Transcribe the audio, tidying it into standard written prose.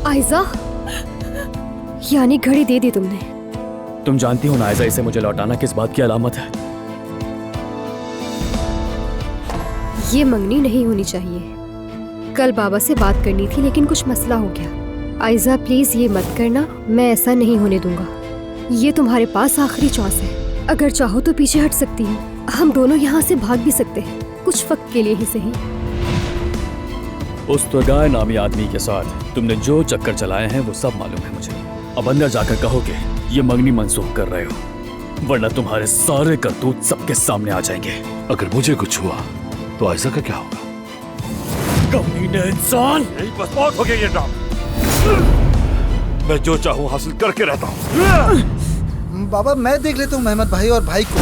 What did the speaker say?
आयजा, यानी घड़ी दे दी तुमने। तुम जानती हो ना आयजा, इसे मुझे लौटाना किस बात की अलामत है? ये मंगनी नहीं होनी चाहिए। कल बाबा से बात करनी थी लेकिन कुछ मसला हो गया। आयजा प्लीज ये मत करना, मैं ऐसा नहीं होने दूंगा। ये तुम्हारे पास आखिरी चॉइस है। अगर चाहो तो पीछे हट सकती हूँ। हम दोनों यहाँ से भाग भी सकते हैं, कुछ वक्त के लिए ही सही। उस तुगाय नामी आदमी के साथ तुमने जो चक्कर चलाए हैं वो सब मालूम है मुझे। अब अंदर जाकर कहोगे ये मंगनी मंसूख कर रहे हो, वरना तुम्हारे सारे करतूत सबके सामने आ जाएंगे। अगर मुझे कुछ हुआ तो आयजा का क्या होगा? कमीने इंसान! यही बस बहुत हो गया ये ड्रामा। मैं जो चाहूँ हासिल करके रहता हूँ। बाबा मैं देख लेता हूँ मेहमद भाई और भाई को।